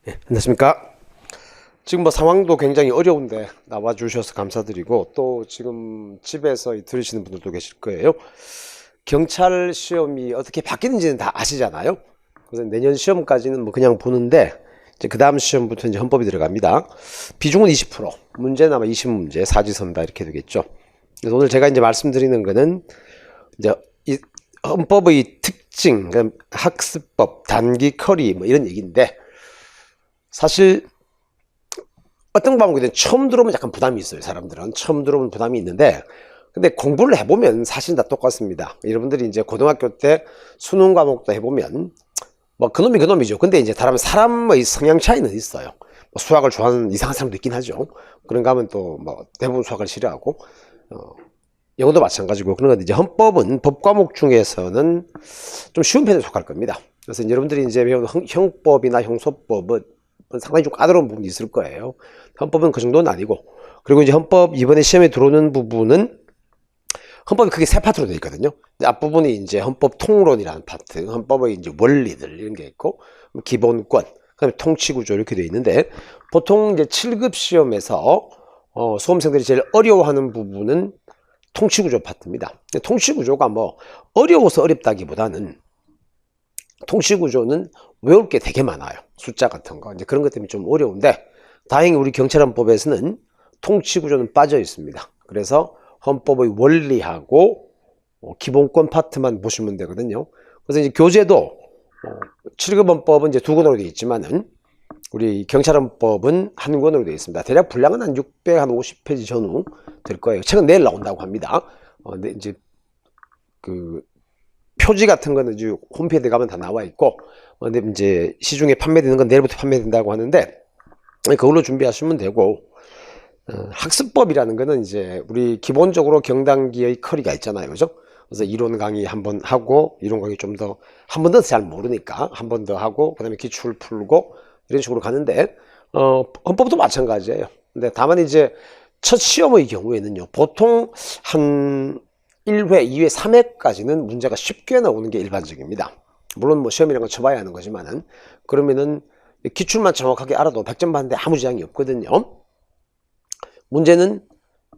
안녕하십니까. 지금 뭐 상황도 굉장히 어려운데 나와주셔서 감사드리고, 또 지금 집에서 들으시는 분들도 계실 거예요. 경찰 시험이 어떻게 바뀌는지는 다 아시잖아요. 그래서 내년 시험까지는 뭐 그냥 보는데, 이제 그 다음 시험부터 이제 헌법이 들어갑니다. 비중은 20%, 문제는 아마 20문제, 사지선다 이렇게 되겠죠. 그래서 오늘 제가 이제 말씀드리는 거는 이제 이 헌법의 특징, 그러니까 학습법, 단기 커리 뭐 이런 얘기인데, 사실 어떤 과목이든 처음 들어오면 약간 부담이 있어요. 사람들은 처음 들어오면 부담이 있는데, 근데 공부를 해보면 사실 다 똑같습니다. 여러분들이 이제 고등학교 때 수능 과목도 해보면 뭐 그놈이 그놈이죠. 근데 이제 사람의 성향 차이는 있어요. 뭐 수학을 좋아하는 이상한 사람도 있긴 하죠. 그런가 하면 또 뭐 대부분 수학을 싫어하고, 영어도 마찬가지고. 그런 건데, 이제 헌법은 법 과목 중에서는 좀 쉬운 편에 속할 겁니다. 그래서 여러분들이 이제 배우는 형법이나 형소법은 상당히 좀 까다로운 부분이 있을 거예요. 헌법은 그 정도는 아니고. 그리고 이제 헌법 이번에 시험에 들어오는 부분은 헌법이 크게 세 파트로 되어 있거든요. 앞부분이 이제 헌법 통론이라는 파트, 헌법의 이제 원리들 이런 게 있고, 기본권, 그다음에 통치구조 이렇게 되어 있는데, 보통 이제 7급 시험에서 수험생들이 제일 어려워하는 부분은 통치구조 파트입니다. 통치구조가 뭐 어려워서 어렵다기보다는 통치구조는 외울 게 되게 많아요. 숫자 같은 거. 이제 그런 것 때문에 좀 어려운데, 다행히 우리 경찰헌법에서는 통치구조는 빠져 있습니다. 그래서 헌법의 원리하고 기본권 파트만 보시면 되거든요. 그래서 이제 교재도 7급 헌법은 이제 2권으로 되어 있지만은 우리 경찰헌법은 한 권으로 되어 있습니다. 대략 분량은 한 650페이지 전후 될 거예요. 책은 내일 나온다고 합니다. 근데 이제 그 표지 같은 거는 이제 홈페이지에 가면 다 나와 있고, 근데 이제 시중에 판매되는 건 내일부터 판매된다고 하는데, 그걸로 준비하시면 되고, 학습법이라는 거는 이제 우리 기본적으로 경단기의 커리가 있잖아요. 그죠? 그래서 이론 강의 한번 하고, 이론 강의 좀 더, 한 번 더 잘 모르니까 한 번 더 하고, 그 다음에 기출 풀고, 이런 식으로 가는데, 헌법도 마찬가지예요. 근데 다만 이제 첫 시험의 경우에는요, 보통 한 1회, 2회, 3회까지는 문제가 쉽게 나오는 게 일반적입니다. 물론 뭐 시험이라는 건 쳐봐야 하는 거지만은, 그러면은 기출만 정확하게 알아도 100점 받는데 아무 지장이 없거든요. 문제는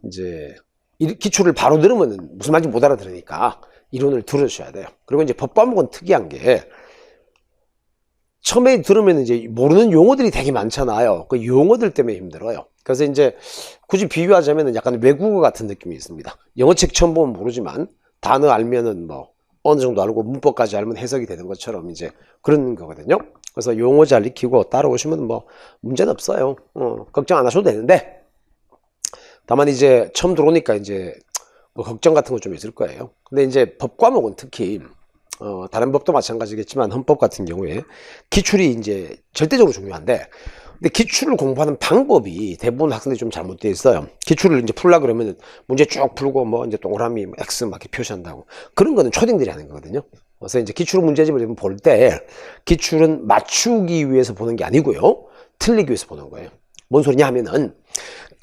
이제 기출을 바로 들으면 무슨 말인지 못 알아들으니까 이론을 들으셔야 돼요. 그리고 이제 법 과목은 특이한 게, 처음에 들으면 이제 모르는 용어들이 되게 많잖아요. 그 용어들 때문에 힘들어요. 그래서 이제 굳이 비유하자면 약간 외국어 같은 느낌이 있습니다. 영어책 처음 보면 모르지만 단어 알면은 뭐 어느 정도 알고 문법까지 알면 해석이 되는 것처럼 이제 그런 거거든요. 그래서 용어 잘 익히고 따라오시면 뭐 문제는 없어요. 걱정 안 하셔도 되는데, 다만 이제 처음 들어오니까 이제 뭐 걱정 같은 거 좀 있을 거예요. 근데 이제 법 과목은 특히 다른 법도 마찬가지겠지만 헌법 같은 경우에 기출이 이제 절대적으로 중요한데, 근데 기출을 공부하는 방법이 대부분 학생들이 좀 잘못되어 있어요. 기출을 이제 풀라 그러면 문제 쭉 풀고 뭐 이제 동그라미 X 막 이렇게 표시한다고. 그런 거는 초딩들이 하는 거거든요. 그래서 이제 기출 문제집을 볼 때 기출은 맞추기 위해서 보는 게 아니고요, 틀리기 위해서 보는 거예요. 뭔 소리냐 하면은,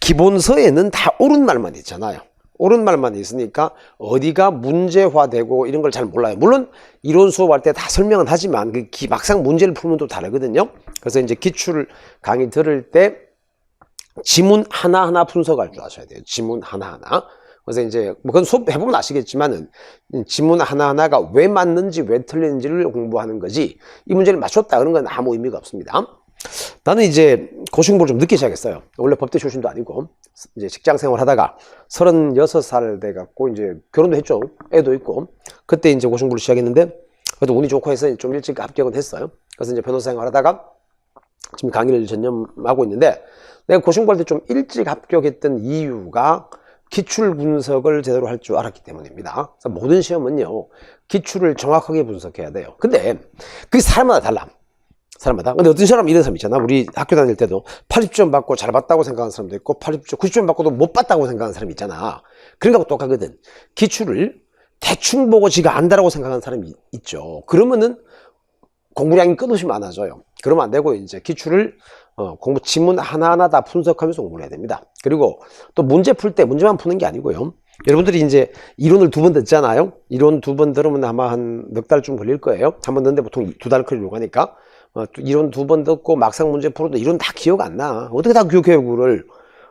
기본서에는 다 옳은 말만 있잖아요. 옳은 말만 있으니까 어디가 문제화되고 이런 걸 잘 몰라요. 물론 이론 수업할 때 다 설명은 하지만 막상 문제를 풀면 또 다르거든요. 그래서 이제 기출 강의 들을 때 지문 하나하나 분석할 줄 아셔야 돼요. 지문 하나하나. 그래서 이제 뭐 그건 수업 해보면 아시겠지만은 지문 하나하나가 왜 맞는지 왜 틀리는지를 공부하는 거지, 이 문제를 맞췄다 그런 건 아무 의미가 없습니다. 나는 이제 고시공부를 좀 늦게 시작했어요. 원래 법대 출신도 아니고 이제 직장 생활 하다가 36살 돼갖고 이제 결혼도 했죠. 애도 있고. 그때 이제 고시공부를 시작했는데, 그래도 운이 좋고 해서 좀 일찍 합격은 했어요. 그래서 이제 변호사 생활 하다가 지금 강의를 전념하고 있는데, 내가 고시공부할 때 좀 일찍 합격했던 이유가 기출 분석을 제대로 할 줄 알았기 때문입니다. 그래서 모든 시험은요, 기출을 정확하게 분석해야 돼요. 근데 그게 사람마다 달라. 사람마다. 근데 어떤 사람 이런 사람 있잖아. 우리 학교 다닐 때도 80점 받고 잘 봤다고 생각하는 사람도 있고, 80점, 90점 받고도 못 봤다고 생각하는 사람이 있잖아. 그런 거하고 똑같거든. 기출을 대충 보고 지가 안다라고 생각하는 사람이 있죠. 그러면은 공부량이 끝없이 많아져요. 그러면 안 되고, 이제 기출을 공부 지문 하나하나 다 분석하면서 공부를 해야 됩니다. 그리고 또 문제 풀 때 문제만 푸는 게 아니고요, 여러분들이 이제 이론을 2번 듣잖아요. 이론 2번 들으면 아마 한 넉 달쯤 걸릴 거예요. 한 번 듣는데 보통 2달 걸리려고 하니까. 또 이론 2번 듣고 막상 문제 풀어도 이론 다 기억 안 나. 어떻게 다 기억해, 그거를.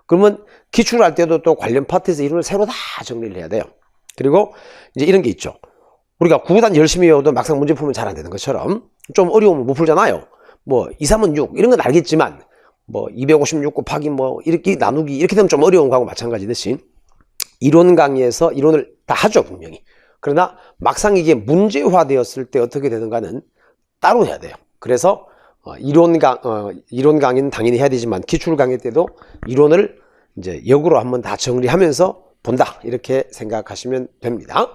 그러면 기출을 할 때도 또 관련 파트에서 이론을 새로 다 정리를 해야 돼요. 그리고 이제 이런 게 있죠. 우리가 구구단 열심히 외워도 막상 문제 풀면 잘 안 되는 것처럼 좀 어려우면 못 풀잖아요. 뭐 2, 3은 6 이런 건 알겠지만 뭐 256 곱하기 뭐 이렇게 나누기 이렇게 되면 좀 어려운 거하고 마찬가지듯이 이론 강의에서 이론을 다 하죠, 분명히. 그러나 막상 이게 문제화 되었을 때 어떻게 되는가는 따로 해야 돼요. 그래서 이론 강의는 당연히 해야 되지만 기출 강의 때도 이론을 이제 역으로 한번 다 정리하면서 본다, 이렇게 생각하시면 됩니다.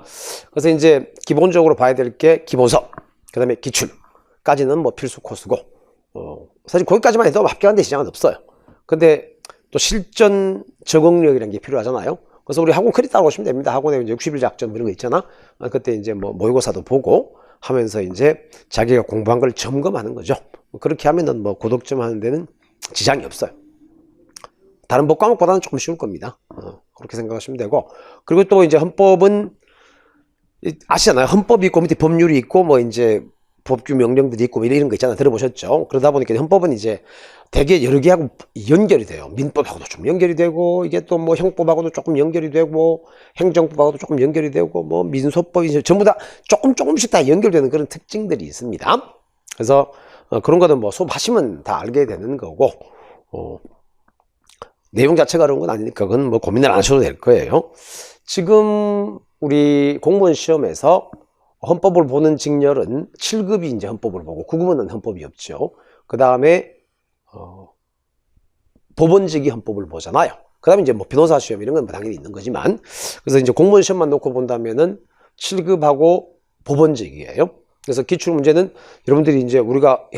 그래서 이제 기본적으로 봐야 될 게 기본서, 그 다음에 기출까지는 뭐 필수 코스고, 사실 거기까지만 해도 합격하는 데 지장은 없어요. 근데 또 실전 적응력이라는 게 필요하잖아요. 그래서 우리 학원 크리 따라오시면 됩니다. 학원에 이제 60일 작전 이런 거 있잖아. 그때 이제 뭐 모의고사도 보고 하면서 이제 자기가 공부한 걸 점검하는 거죠. 그렇게 하면은 뭐 고득점 하는 데는 지장이 없어요. 다른 법 과목보다는 조금 쉬울 겁니다. 그렇게 생각하시면 되고, 그리고 또 이제 헌법은 아시잖아요. 헌법이 있고 밑에 법률이 있고 뭐 이제 법규 명령들이 있고 이런 거 있잖아요. 들어보셨죠? 그러다 보니까 헌법은 이제 되게 여러 개하고 연결이 돼요. 민법하고도 좀 연결이 되고, 이게 또 뭐 형법하고도 조금 연결이 되고, 행정법하고도 조금 연결이 되고, 뭐 민소법이 전부 다 조금씩 다 연결되는 그런 특징들이 있습니다. 그래서 그런 거는 뭐 수업하시면 다 알게 되는 거고, 내용 자체가 어려운 건 아니니까 그건 뭐 고민을 안 하셔도 될 거예요. 지금 우리 공무원 시험에서 헌법을 보는 직렬은 7급이 이제 헌법을 보고 9급은 헌법이 없죠. 그 다음에 법원직이 헌법을 보잖아요. 그 다음에 이제 뭐 변호사 시험 이런 건 당연히 있는 거지만, 그래서 이제 공무원 시험만 놓고 본다면은 7급하고 법원직이에요. 그래서 기출 문제는 여러분들이 이제 우리가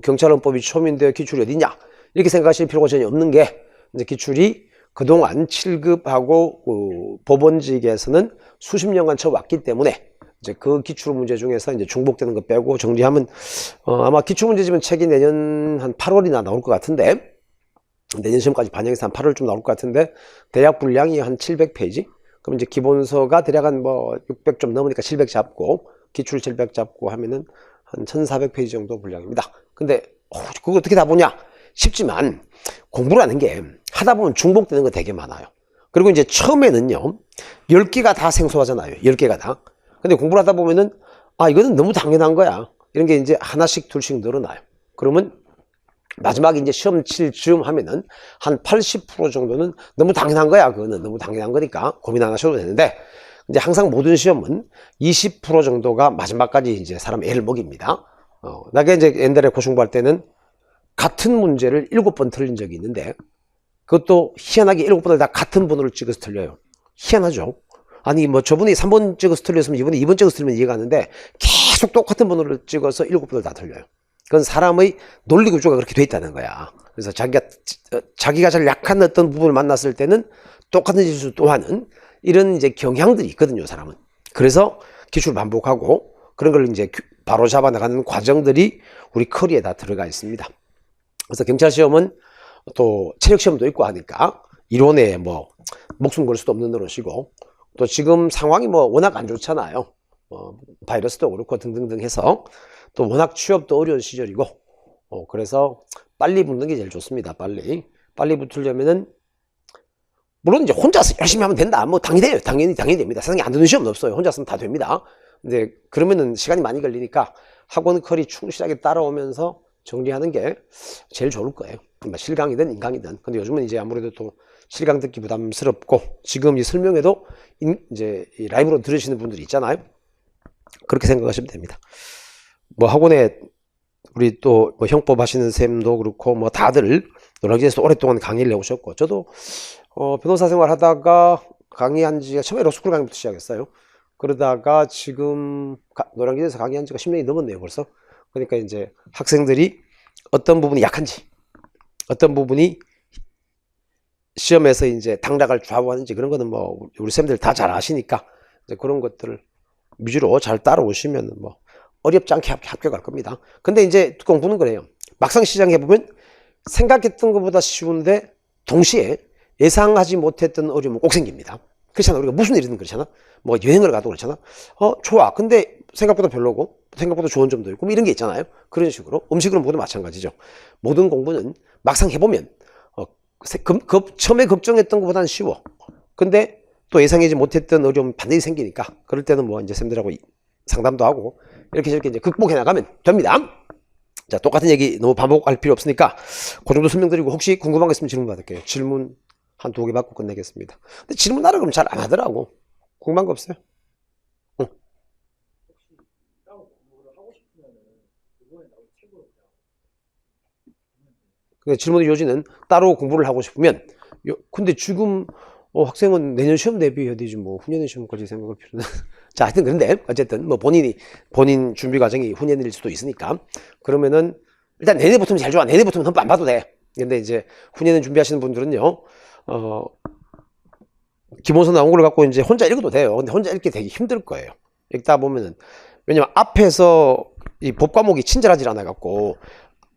경찰헌법이 처음인데 기출이 어디냐 이렇게 생각하실 필요가 전혀 없는 게, 이제 기출이 그동안 7급하고 법원직에서는 수십 년간 쳐왔기 때문에 이제 그 기출 문제 중에서 이제 중복되는 거 빼고 정리하면 아마 기출 문제집은 책이 내년 한 8월이나 나올 것 같은데, 내년 시험까지 반영해서 한 8월쯤 나올 것 같은데, 대략 분량이 한 700페이지. 그럼 이제 기본서가 대략 한 뭐 600 좀 넘으니까 700 잡고 기출 700 잡고 하면은 한 1400페이지 정도 분량입니다. 근데 그거 어떻게 다 보냐? 쉽지만 공부라는 게 하다 보면 중복되는 거 되게 많아요. 그리고 이제 처음에는요 10개가 다 생소하잖아요. 10개가 다. 근데 공부를 하다 보면은 이거는 너무 당연한 거야, 이런 게 이제 하나씩 둘씩 늘어나요. 그러면 마지막에 이제 시험 칠 즈음 하면은 한 80% 정도는 너무 당연한 거야. 그거는 너무 당연한 거니까 고민 안 하셔도 되는데, 이제 항상 모든 시험은 20% 정도가 마지막까지 이제 사람 애를 먹입니다. 나게 이제 옛날에 고시공부할 때는 같은 문제를 7번 틀린 적이 있는데, 그것도 희한하게 7번을 다 같은 번호를 찍어서 틀려요. 희한하죠? 아니 뭐 저분이 3번 찍어서 틀렸으면 이번에 2번 찍어서 틀리면 이해가 가는데 계속 똑같은 번호를 찍어서 7번을 다 틀려요. 그건 사람의 논리 구조가 그렇게 돼 있다는 거야. 그래서 자기가 잘 약한 어떤 부분을 만났을 때는 똑같은 짓을 또 하는 이런 이제 경향들이 있거든요, 사람은. 그래서 기출 반복하고 그런 걸 이제 바로 잡아 나가는 과정들이 우리 커리에 다 들어가 있습니다. 그래서 경찰 시험은 또 체력 시험도 있고 하니까 이론에 뭐 목숨 걸 수도 없는 노릇이고, 또 지금 상황이 뭐 워낙 안 좋잖아요. 바이러스도 그렇고 등등등 해서 또 워낙 취업도 어려운 시절이고, 그래서 빨리 붙는 게 제일 좋습니다. 빨리 붙으려면은 물론 이제 혼자서 열심히 하면 된다, 뭐 당연히 됩니다. 세상에 안 되는 시험은 없어요. 혼자서는 다 됩니다. 근데 그러면은 시간이 많이 걸리니까 학원 커리 충실하게 따라오면서 정리하는 게 제일 좋을 거예요. 실강이든 인강이든. 근데 요즘은 이제 아무래도 또 실강 듣기 부담스럽고, 지금 이 설명에도 이제 라이브로 들으시는 분들이 있잖아요. 그렇게 생각하시면 됩니다. 뭐 학원에 우리 또 뭐 형법 하시는 쌤도 그렇고 뭐 다들 노량진에서 오랫동안 강의를 해오셨고, 저도 변호사 생활 하다가 강의한 지가 처음에 로스쿨 강의부터 시작했어요. 그러다가 지금 노량진에서 강의한 지가 10년이 넘었네요, 벌써. 그러니까 이제 학생들이 어떤 부분이 약한지, 어떤 부분이 시험에서 이제 당락을 좌우하는지, 그런 거는 뭐 우리 쌤들 다 잘 아시니까 이제 그런 것들을 위주로 잘 따라오시면 뭐 어렵지 않게 합격할 겁니다. 근데 이제 공부는 그래요. 막상 시작해보면 생각했던 것보다 쉬운데 동시에 예상하지 못했던 어려움은 꼭 생깁니다. 그렇잖아. 우리가 무슨 일이든 그렇잖아. 뭐 여행을 가도 그렇잖아. 좋아. 근데 생각보다 별로고 생각보다 좋은 점도 있고 뭐 이런 게 있잖아요. 그런 식으로 음식으로 모두 마찬가지죠. 모든 공부는 막상 해보면 처음에 걱정했던 것보다는 쉬워. 근데 또 예상하지 못했던 어려움이 반드시 생기니까 그럴 때는 뭐 이제 쌤들하고 상담도 하고 이렇게 저렇게 이제 극복해 나가면 됩니다. 자, 똑같은 얘기 너무 반복할 필요 없으니까 그 정도 설명드리고 혹시 궁금한 거 있으면 질문 받을게요. 질문 한 2개 받고 끝내겠습니다. 근데 질문하라 그러면 잘 안 하더라고. 궁금한 거 없어요? 응. 그러니까 질문의 요지는 따로 공부를 하고 싶으면 근데 지금 학생은 내년 시험 대비해야 되지 뭐 후년의 시험까지 생각할 필요는 자 하여튼 그런데 어쨌든 뭐 본인 준비 과정이 후년일 수도 있으니까 그러면은 일단 내내 붙으면 제일 좋아. 내내 붙으면 헌법 안 봐도 돼. 근데 이제 후년에 준비하시는 분들은요 기본서 나온 걸 갖고 이제 혼자 읽어도 돼요. 근데 혼자 읽기 되게 힘들 거예요. 읽다 보면은 왜냐면 앞에서 이 법 과목이 친절하지 않아 갖고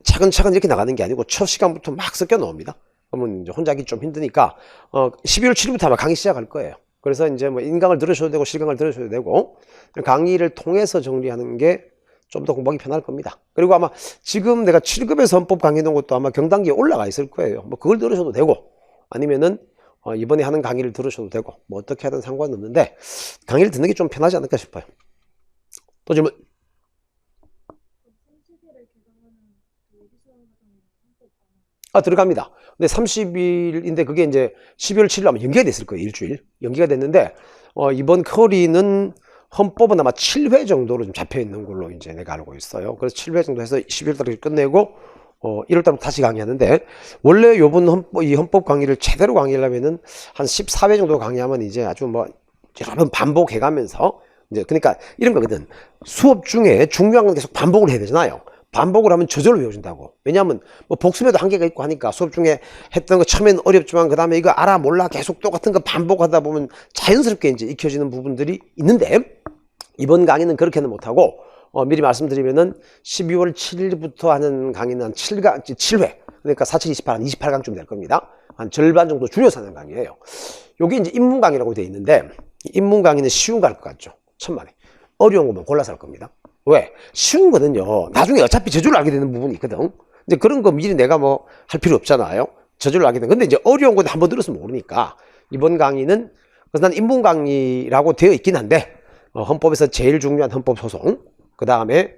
차근차근 이렇게 나가는 게 아니고 첫 시간부터 막 섞여 나옵니다. 그러면 이제 혼자 하기 좀 힘드니까 12월 7일부터 아마 강의 시작할 거예요. 그래서 이제 뭐 인강을 들으셔도 되고 실강을 들으셔도 되고 강의를 통해서 정리하는 게 좀 더 공부하기 편할 겁니다. 그리고 아마 지금 내가 7급에서 헌법 강의 놓은 것도 아마 경단기에 올라가 있을 거예요. 뭐 그걸 들으셔도 되고 아니면은 이번에 하는 강의를 들으셔도 되고 뭐 어떻게 하든 상관없는데 강의를 듣는 게 좀 편하지 않을까 싶어요. 또 질문. 들어갑니다. 근데 30일인데 그게 이제 12월 7일 아마 연기가 됐을 거예요. 일주일. 연기가 됐는데, 이번 커리는 헌법은 아마 7회 정도로 좀 잡혀 있는 걸로 이제 내가 알고 있어요. 그래서 7회 정도 해서 12월 달에 끝내고, 1월 달부터 다시 강의하는데, 원래 요번 이 헌법 강의를 제대로 강의하려면은 한 14회 정도 강의하면 이제 아주 뭐 여러 번 반복해 가면서, 이제 그러니까 이런 거거든. 수업 중에 중요한 건 계속 반복을 해야 되잖아요. 반복을 하면 저절로 외워진다고. 왜냐하면 뭐 복습에도 한계가 있고 하니까 수업 중에 했던 거 처음엔 어렵지만 그 다음에 이거 알아 몰라 계속 똑같은 거 반복하다 보면 자연스럽게 이제 익혀지는 부분들이 있는데 이번 강의는 그렇게는 못하고 미리 말씀드리면은 12월 7일부터 하는 강의는 한 7회 그러니까 47, 28, 한 28강쯤 될 겁니다. 한 절반 정도 줄여서 하는 강의예요. 요게 이제 인문 강의라고 되어 있는데 인문 강의는 쉬운 거 할 것 같죠. 천만에. 어려운 거만 골라서 할 겁니다. 왜? 쉬운 거는요. 나중에 어차피 저절로 알게 되는 부분이 있거든. 근데 그런 거 미리 내가 뭐 할 필요 없잖아요. 저절로 알게 되는. 근데 이제 어려운 건 한번 들었으면 모르니까 이번 강의는 그래서 난 인문 강의라고 되어 있긴 한데 헌법에서 제일 중요한 헌법 소송 그 다음에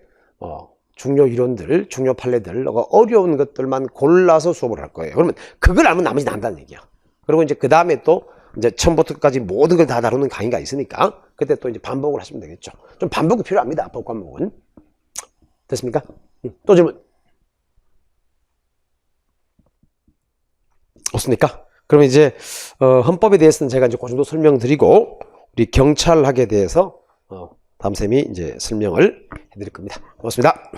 중요 이론들, 중요 판례들 어려운 것들만 골라서 수업을 할 거예요. 그러면 그걸 알면 나머지 다 한다는 얘기야. 그리고 이제 그 다음에 또 이제 처음부터까지 모든 걸 다 다루는 강의가 있으니까 그때 또 이제 반복을 하시면 되겠죠. 좀 반복이 필요합니다. 법 과목은. 됐습니까? 또 질문. 없습니까? 그러면 이제 헌법에 대해서는 제가 이제 그 정도 설명드리고 우리 경찰학에 대해서 다음 쌤이 이제 설명을 해드릴 겁니다. 고맙습니다.